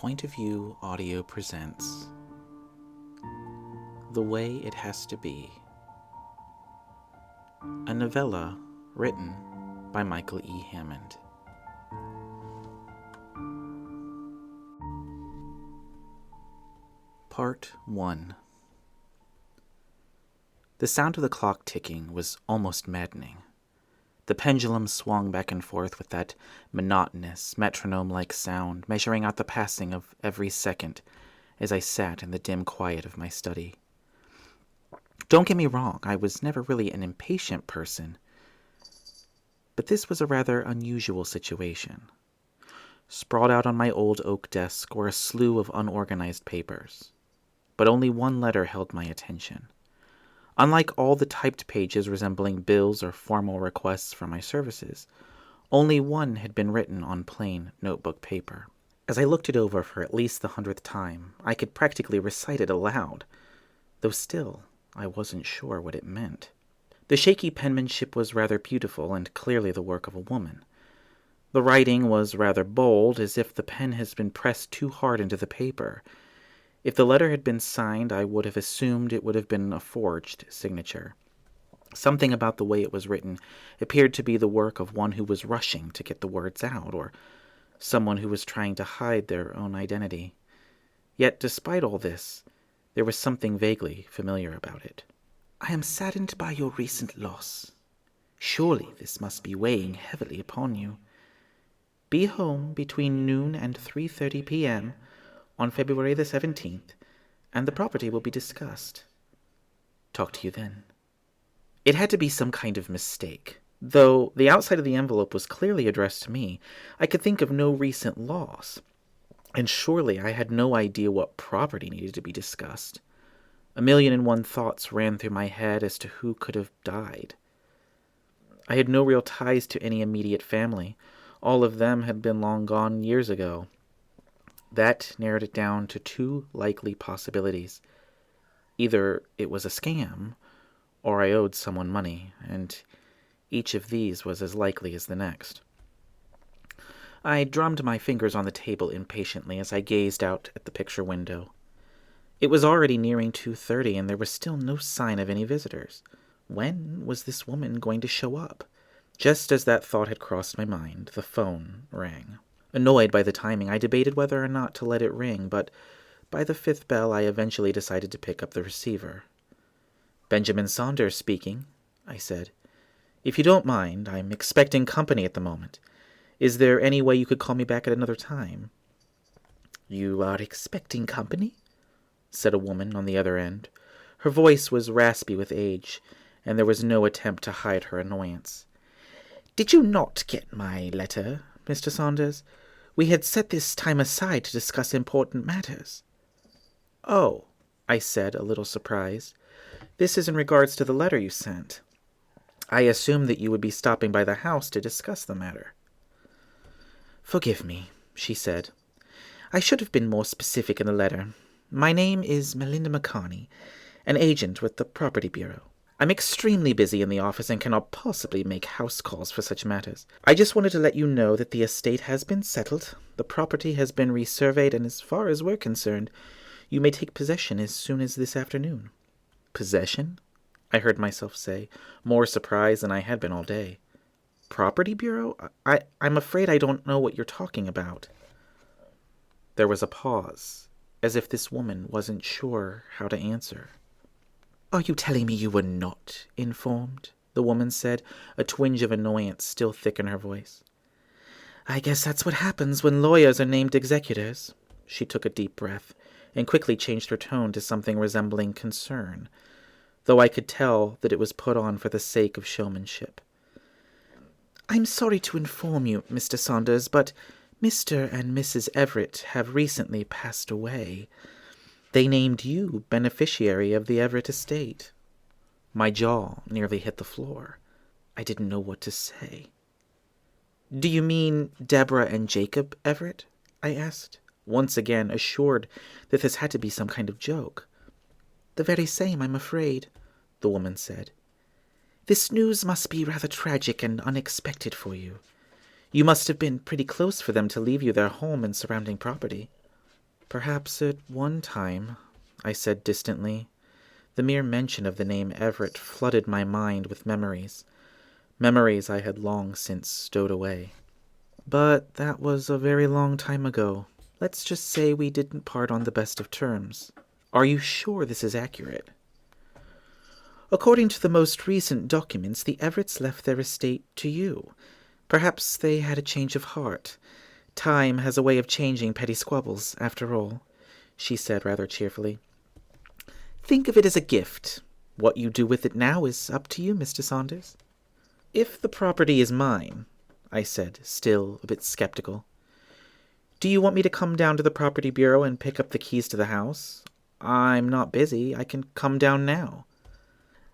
Point of View Audio presents The Way It Has to Be, a novella written by Michael E. Hammond. Part 1. The sound of the clock ticking was almost maddening. The pendulum swung back and forth with that monotonous, metronome-like sound, measuring out the passing of every second as I sat in the dim quiet of my study. Don't get me wrong, I was never really an impatient person, but this was a rather unusual situation. Sprawled out on my old oak desk were a slew of unorganized papers, but only one letter held my attention. Unlike all the typed pages resembling bills or formal requests for my services, only one had been written on plain notebook paper. As I looked it over for at least the 100th time, I could practically recite it aloud, though still I wasn't sure what it meant. The shaky penmanship was rather beautiful and clearly the work of a woman. The writing was rather bold, as if the pen had been pressed too hard into the paper. If the letter had been signed, I would have assumed it would have been a forged signature. Something about the way it was written appeared to be the work of one who was rushing to get the words out, or someone who was trying to hide their own identity. Yet, despite all this, there was something vaguely familiar about it. "I am saddened by your recent loss. Surely this must be weighing heavily upon you. Be home between noon and 3:30 p.m., on February the 17th, and the property will be discussed. Talk to you then." It had to be some kind of mistake. Though the outside of the envelope was clearly addressed to me, I could think of no recent loss. And surely I had no idea what property needed to be discussed. 1,000,001 thoughts ran through my head as to who could have died. I had no real ties to any immediate family. All of them had been long gone years ago. That narrowed it down to two likely possibilities. Either it was a scam, or I owed someone money, and each of these was as likely as the next. I drummed my fingers on the table impatiently as I gazed out at the picture window. It was already nearing 2:30, and there was still no sign of any visitors. When was this woman going to show up? Just as that thought had crossed my mind, the phone rang. Annoyed by the timing, I debated whether or not to let it ring, but by the 5th bell I eventually decided to pick up the receiver. "Benjamin Saunders speaking," I said. "If you don't mind, I'm expecting company at the moment. Is there any way you could call me back at another time?" "You are expecting company?" said a woman on the other end. Her voice was raspy with age, and there was no attempt to hide her annoyance. "Did you not get my letter, Mr. Saunders? We had set this time aside to discuss important matters." "Oh," I said, a little surprised. "This is in regards to the letter you sent. I assumed that you would be stopping by the house to discuss the matter." "Forgive me," she said. "I should have been more specific in the letter. My name is Melinda McCarney, an agent with the Property Bureau. I'm extremely busy in the office and cannot possibly make house calls for such matters. I just wanted to let you know that the estate has been settled, the property has been resurveyed, and as far as we're concerned, you may take possession as soon as this afternoon." "Possession?" I heard myself say, more surprised than I had been all day. "Property Bureau? I'm afraid I don't know what you're talking about." There was a pause, as if this woman wasn't sure how to answer. "Are you telling me you were not informed?" the woman said, a twinge of annoyance still thick in her voice. "I guess that's what happens when lawyers are named executors." She took a deep breath, and quickly changed her tone to something resembling concern, though I could tell that it was put on for the sake of showmanship. "I'm sorry to inform you, Mr. Saunders, but Mr. and Mrs. Everett have recently passed away. They named you beneficiary of the Everett estate." My jaw nearly hit the floor. I didn't know what to say. "Do you mean Deborah and Jacob Everett?" I asked, once again assured that this had to be some kind of joke. "The very same, I'm afraid," the woman said. "This news must be rather tragic and unexpected for you. You must have been pretty close for them to leave you their home and surrounding property." Perhaps at one time, I said distantly. The mere mention of the name Everett flooded my mind with memories. Memories I had long since stowed away. But that was a very long time ago. Let's just say we didn't part on the best of terms. Are you sure this is accurate? According to the most recent documents, the Everetts left their estate to you. Perhaps they had a change of heart. Time has a way of changing petty squabbles, after all, she said rather cheerfully. Think of it as a gift. What you do with it now is up to you, Mr. Saunders. If the property is mine, I said, still a bit skeptical. Do you want me to come down to the property bureau and pick up the keys to the house? I'm not busy. I can come down now.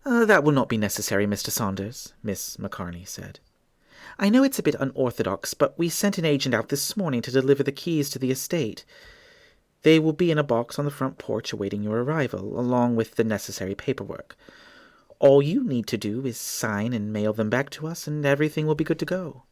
That will not be necessary, Mr. Saunders, Miss McCartney said. I know it's a bit unorthodox, but we sent an agent out this morning to deliver the keys to the estate. They will be in a box on the front porch awaiting your arrival, along with the necessary paperwork. All you need to do is sign and mail them back to us, and everything will be good to go.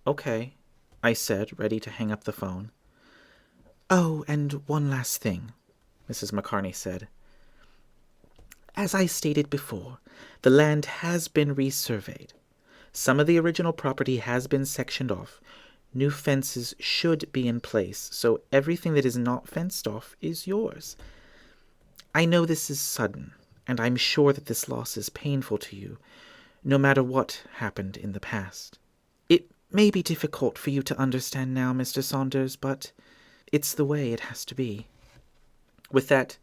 Okay, I said, ready to hang up the phone. Oh, and one last thing, Mrs. McCartney said. As I stated before, the land has been resurveyed. Some of the original property has been sectioned off. New fences should be in place, so everything that is not fenced off is yours. I know this is sudden, and I'm sure that this loss is painful to you, no matter what happened in the past. It may be difficult for you to understand now, Mr. Saunders, but it's the way it has to be. With that,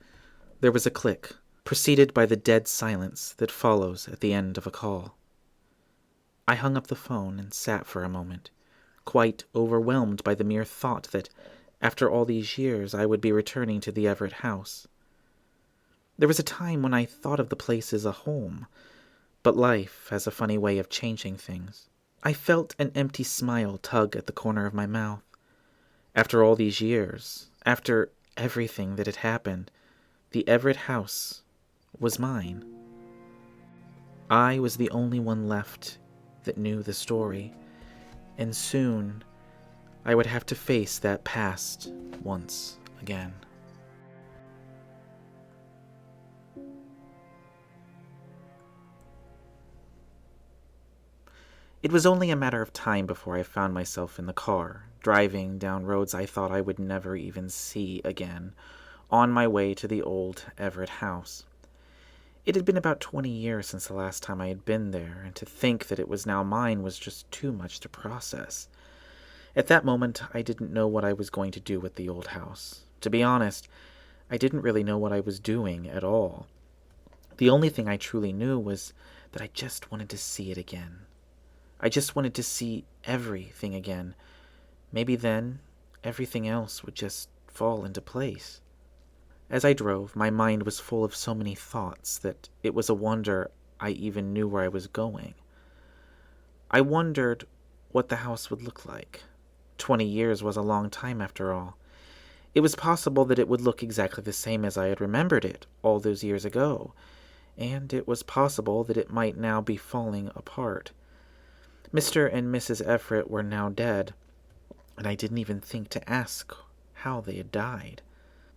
there was a click, preceded by the dead silence that follows at the end of a call. I hung up the phone and sat for a moment, quite overwhelmed by the mere thought that, after all these years, I would be returning to the Everett house. There was a time when I thought of the place as a home, but life has a funny way of changing things. I felt an empty smile tug at the corner of my mouth. After all these years, after everything that had happened, the Everett house was mine. I was the only one left that knew the story, and soon I would have to face that past once again. It was only a matter of time before I found myself in the car, driving down roads I thought I would never even see again, on my way to the old Everett house. It had been about 20 years since the last time I had been there, and to think that it was now mine was just too much to process. At that moment, I didn't know what I was going to do with the old house. To be honest, I didn't really know what I was doing at all. The only thing I truly knew was that I just wanted to see it again. I just wanted to see everything again. Maybe then, everything else would just fall into place. As I drove, my mind was full of so many thoughts that it was a wonder I even knew where I was going. I wondered what the house would look like. 20 years was a long time after all. It was possible that it would look exactly the same as I had remembered it all those years ago, and it was possible that it might now be falling apart. Mr. and Mrs. Everett were now dead, and I didn't even think to ask how they had died.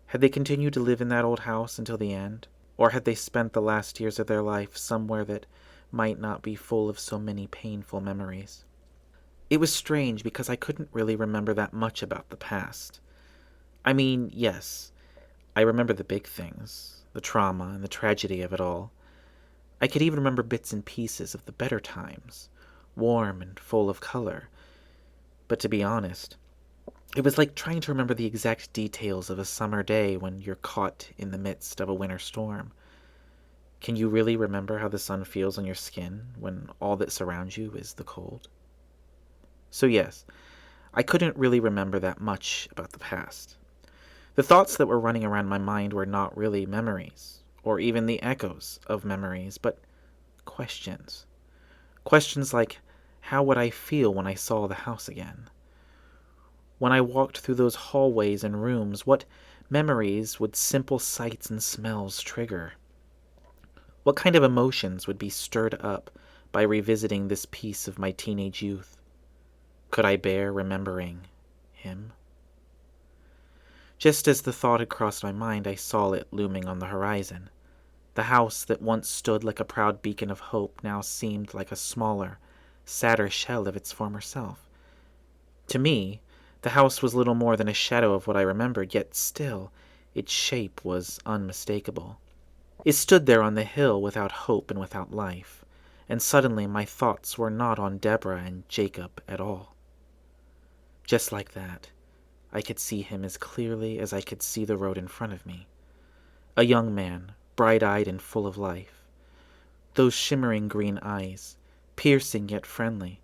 Had they continued to live in that old house until the end, or had they spent the last years of their life somewhere that might not be full of so many painful memories? It was strange because I couldn't really remember that much about the past. I mean, yes, I remember the big things, the trauma and the tragedy of it all. I could even remember bits and pieces of the better times, warm and full of color. But to be honest, it was like trying to remember the exact details of a summer day when you're caught in the midst of a winter storm. Can you really remember how the sun feels on your skin when all that surrounds you is the cold? So yes, I couldn't really remember that much about the past. The thoughts that were running around my mind were not really memories, or even the echoes of memories, but questions. Questions like, how would I feel when I saw the house again? When I walked through those hallways and rooms, what memories would simple sights and smells trigger? What kind of emotions would be stirred up by revisiting this piece of my teenage youth? Could I bear remembering him? Just as the thought had crossed my mind, I saw it looming on the horizon. The house that once stood like a proud beacon of hope now seemed like a smaller, sadder shell of its former self. To me, the house was little more than a shadow of what I remembered, yet still, its shape was unmistakable. It stood there on the hill without hope and without life, and suddenly my thoughts were not on Deborah and Jacob at all. Just like that, I could see him as clearly as I could see the road in front of me. A young man, bright-eyed and full of life. Those shimmering green eyes, piercing yet friendly,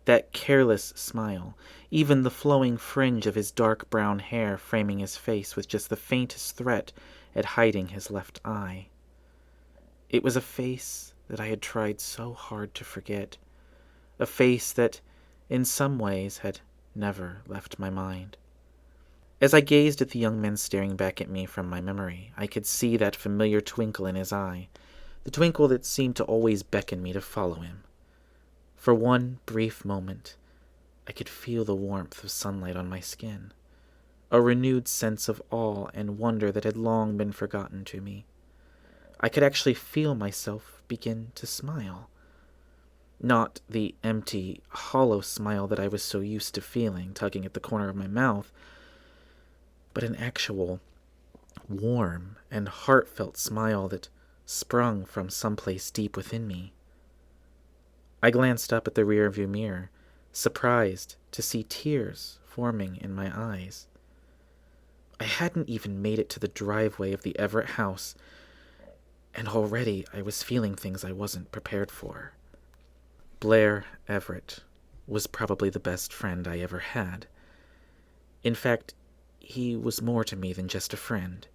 that careless smile, even the flowing fringe of his dark brown hair framing his face with just the faintest threat at hiding his left eye. It was a face that I had tried so hard to forget, a face that, in some ways, had never left my mind. As I gazed at the young man staring back at me from my memory, I could see that familiar twinkle in his eye, the twinkle that seemed to always beckon me to follow him. For one brief moment, I could feel the warmth of sunlight on my skin, a renewed sense of awe and wonder that had long been forgotten to me. I could actually feel myself begin to smile. Not the empty, hollow smile that I was so used to feeling, tugging at the corner of my mouth, but an actual, warm and heartfelt smile that sprung from someplace deep within me. I glanced up at the rearview mirror, surprised to see tears forming in my eyes. I hadn't even made it to the driveway of the Everett house, and already I was feeling things I wasn't prepared for. Blair Everett was probably the best friend I ever had. In fact, he was more to me than just a friend.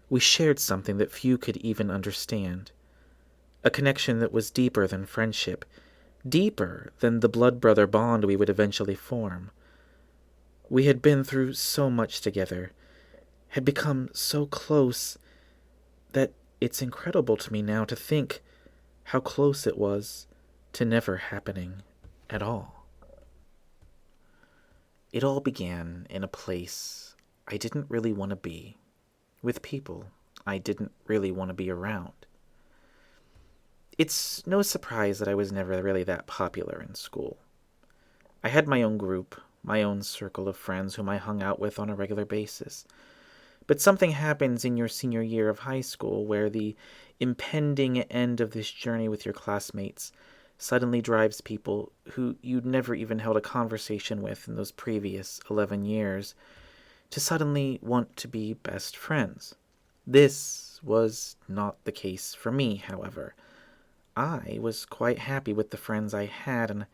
We shared something that few could even understand. A connection that was deeper than friendship, deeper than the blood-brother bond we would eventually form. We had been through so much together, had become so close, that it's incredible to me now to think how close it was to never happening at all. It all began in a place I didn't really want to be, with people I didn't really want to be around. It's no surprise that I was never really that popular in school. I had my own group, my own circle of friends whom I hung out with on a regular basis. But something happens in your senior year of high school where the impending end of this journey with your classmates suddenly drives people who you'd never even held a conversation with in those previous 11 years to suddenly want to be best friends. This was not the case for me, however. I was quite happy with the friends I had and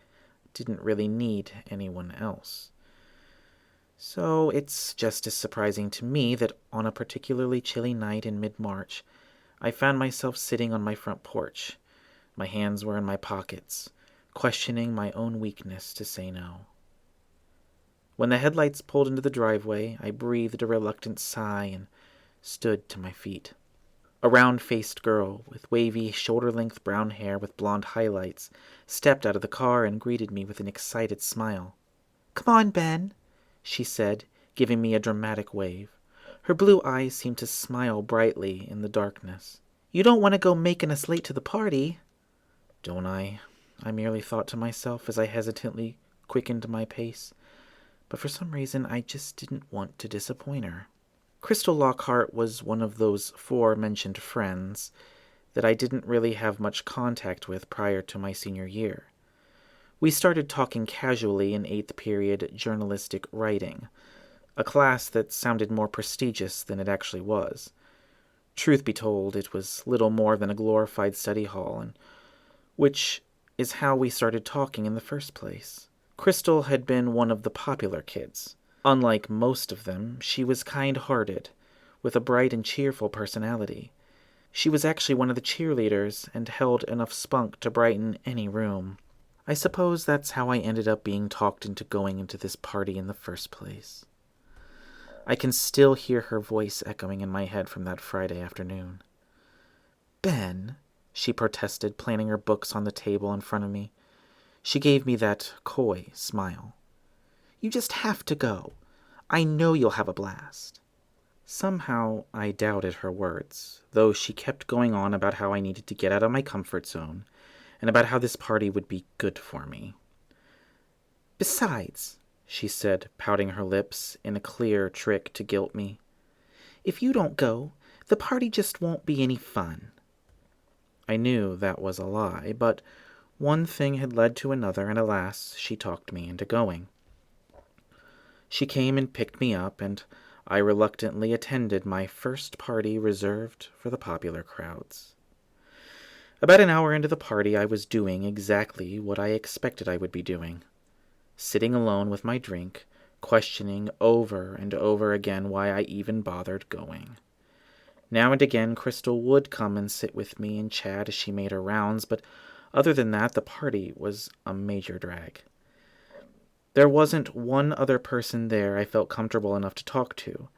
didn't really need anyone else. So it's just as surprising to me that on a particularly chilly night in mid-March, I found myself sitting on my front porch. My hands were in my pockets, questioning my own weakness to say no. When the headlights pulled into the driveway, I breathed a reluctant sigh and stood to my feet. A round-faced girl with wavy, shoulder-length brown hair with blonde highlights stepped out of the car and greeted me with an excited smile. "Come on, Ben," she said, giving me a dramatic wave. Her blue eyes seemed to smile brightly in the darkness. "You don't want to go making us late to the party." "Don't I?" I merely thought to myself as I hesitantly quickened my pace. But for some reason I just didn't want to disappoint her. Crystal Lockhart was one of those aforementioned friends that I didn't really have much contact with prior to my senior year. We started talking casually in 8th period journalistic writing, a class that sounded more prestigious than it actually was. Truth be told, it was little more than a glorified study hall, and which is how we started talking in the first place. Crystal had been one of the popular kids. Unlike most of them, she was kind-hearted, with a bright and cheerful personality. She was actually one of the cheerleaders and held enough spunk to brighten any room. I suppose that's how I ended up being talked into going into this party in the first place. I can still hear her voice echoing in my head from that Friday afternoon. "Ben," she protested, planting her books on the table in front of me. She gave me that coy smile. "You just have to go. I know you'll have a blast." Somehow I doubted her words, though she kept going on about how I needed to get out of my comfort zone, and about how this party would be good for me. "Besides," she said, pouting her lips in a clear trick to guilt me, "if you don't go, the party just won't be any fun." I knew that was a lie, but one thing had led to another, and alas, she talked me into going. She came and picked me up, and I reluctantly attended my first party reserved for the popular crowds. About an hour into the party, I was doing exactly what I expected I would be doing, sitting alone with my drink, questioning over and over again why I even bothered going. Now and again, Crystal would come and sit with me and chat as she made her rounds, but other than that, the party was a major drag. There wasn't one other person there I felt comfortable enough to talk to.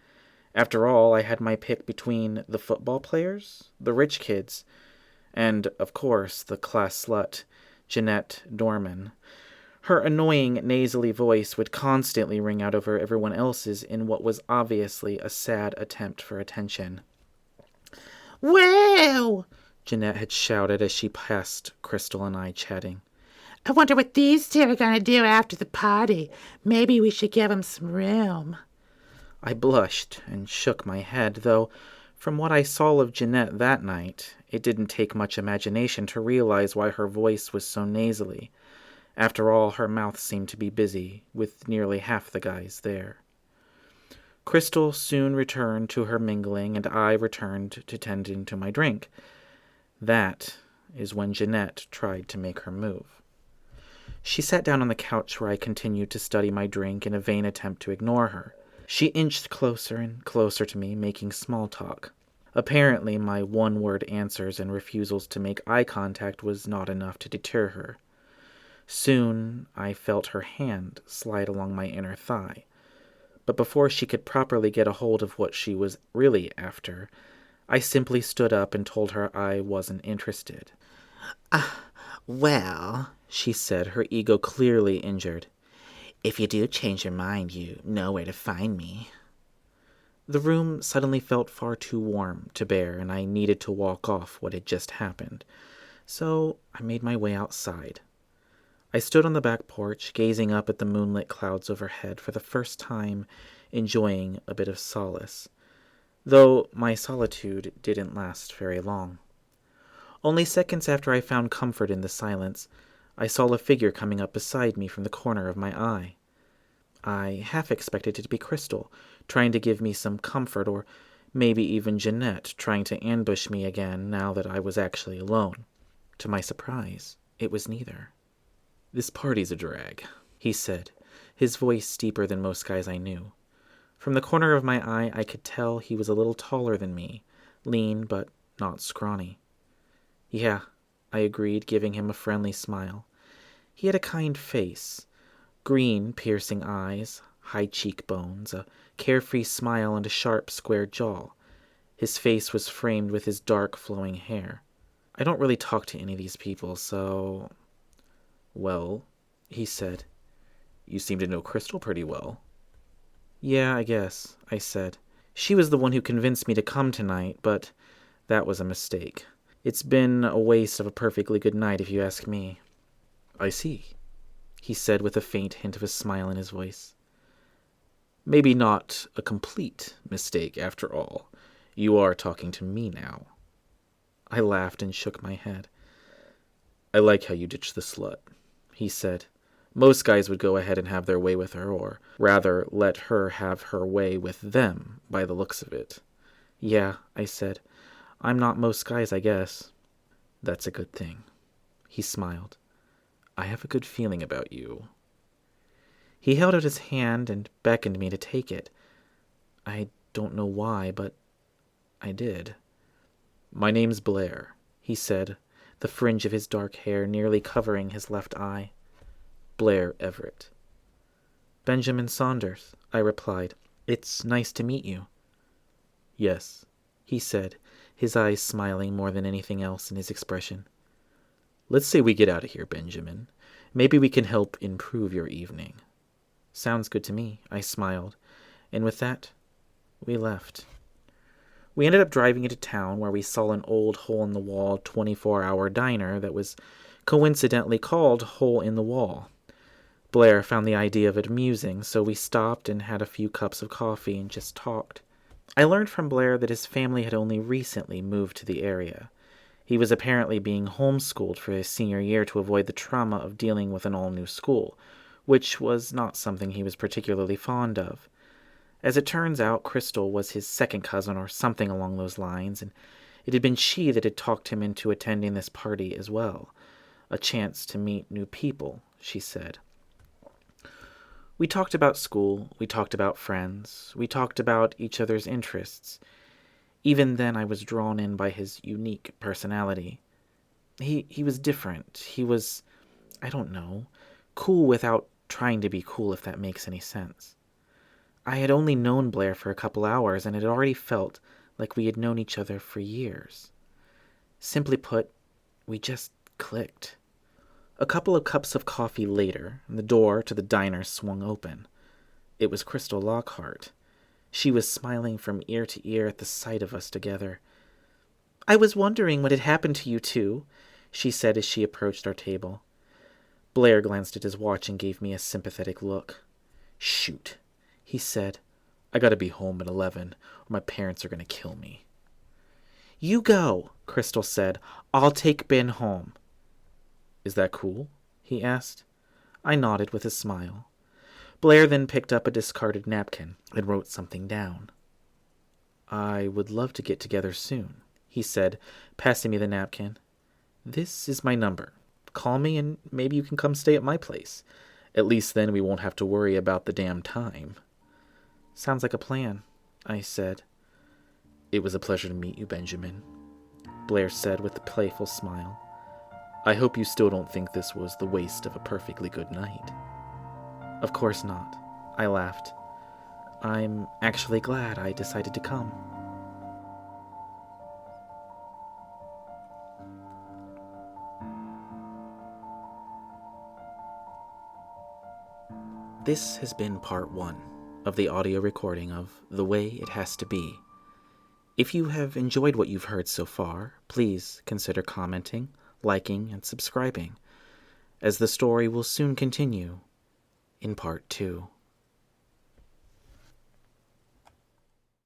After all, I had my pick between the football players, the rich kids, and, of course, the class slut, Jeanette Dorman. Her annoying, nasally voice would constantly ring out over everyone else's in what was obviously a sad attempt for attention. "Wow!" Jeanette had shouted as she passed Crystal and I chatting. "I wonder what these two are going to do after the party. Maybe we should give them some room." I blushed and shook my head, though from what I saw of Jeanette that night, it didn't take much imagination to realize why her voice was so nasally. After all, her mouth seemed to be busy with nearly half the guys there. Crystal soon returned to her mingling, and I returned to tending to my drink. That is when Jeanette tried to make her move. She sat down on the couch where I continued to study my drink in a vain attempt to ignore her. She inched closer and closer to me, making small talk. Apparently, my one-word answers and refusals to make eye contact was not enough to deter her. Soon, I felt her hand slide along my inner thigh. But before she could properly get a hold of what she was really after, I simply stood up and told her I wasn't interested. Well, she said, her ego clearly injured. "If you do change your mind, you know where to find me." The room suddenly felt far too warm to bear, and I needed to walk off what had just happened. So I made my way outside. I stood on the back porch, gazing up at the moonlit clouds overhead for the first time, enjoying a bit of solace, though my solitude didn't last very long. Only seconds after I found comfort in the silence, I saw a figure coming up beside me from the corner of my eye. I half expected it to be Crystal, trying to give me some comfort, or maybe even Jeanette, trying to ambush me again now that I was actually alone. To my surprise, it was neither. "This party's a drag," he said, his voice deeper than most guys I knew. From the corner of my eye, I could tell he was a little taller than me, lean but not scrawny. "Yeah," I agreed, giving him a friendly smile. He had a kind face, green, piercing eyes, high cheekbones, a carefree smile, and a sharp, square jaw. His face was framed with his dark, flowing hair. I don't really talk to any of these people, so... "Well," he said, "you seem to know Crystal pretty well." "Yeah, I guess," I said. "She was the one who convinced me to come tonight, but that was a mistake. It's been a waste of a perfectly good night, if you ask me." "I see," he said with a faint hint of a smile in his voice. "Maybe not a complete mistake, after all. You are talking to me now." I laughed and shook my head. "I like how you ditched the slut," he said. "Most guys would go ahead and have their way with her, or rather let her have her way with them, by the looks of it." "Yeah," I said. "I'm not most guys, I guess." "That's a good thing." He smiled. "I have a good feeling about you." He held out his hand and beckoned me to take it. I don't know why, but I did. "My name's Blair," he said, the fringe of his dark hair nearly covering his left eye. "Blair Everett." "Benjamin Saunders," I replied. "It's nice to meet you." "Yes," he said, his eyes smiling more than anything else in his expression. "Let's say we get out of here, Benjamin. Maybe we can help improve your evening." "Sounds good to me," I smiled, and with that, we left. We ended up driving into town where we saw an old hole-in-the-wall 24-hour diner that was coincidentally called Hole in the Wall. Blair found the idea of it amusing, so we stopped and had a few cups of coffee and just talked. I learned from Blair that his family had only recently moved to the area. He was apparently being homeschooled for his senior year to avoid the trauma of dealing with an all-new school, which was not something he was particularly fond of. As it turns out, Crystal was his second cousin or something along those lines, and it had been she that had talked him into attending this party as well. A chance to meet new people, she said. We talked about school, we talked about friends, we talked about each other's interests. Even then I was drawn in by his unique personality. He was different. He was, I don't know, cool without trying to be cool, if that makes any sense. I had only known Blair for a couple hours, and it already felt like we had known each other for years. Simply put, we just clicked. A couple of cups of coffee later, the door to the diner swung open. It was Crystal Lockhart. She was smiling from ear to ear at the sight of us together. "I was wondering what had happened to you two," she said as she approached our table. Blair glanced at his watch and gave me a sympathetic look. "Shoot," he said. "I gotta be home at 11, or my parents are gonna kill me." "You go," Crystal said. "I'll take Ben home." "Is that cool?" he asked. I nodded with a smile. Blair then picked up a discarded napkin and wrote something down. "I would love to get together soon," he said, passing me the napkin. "This is my number. Call me and maybe you can come stay at my place. At least then we won't have to worry about the damn time." "Sounds like a plan," I said. "It was a pleasure to meet you, Benjamin," Blair said with a playful smile. "I hope you still don't think this was the waste of a perfectly good night." "Of course not," I laughed. "I'm actually glad I decided to come." This has been part 1 of the audio recording of The Way It Has to Be. If you have enjoyed what you've heard so far, please consider commenting, liking, and subscribing, as the story will soon continue in part 2.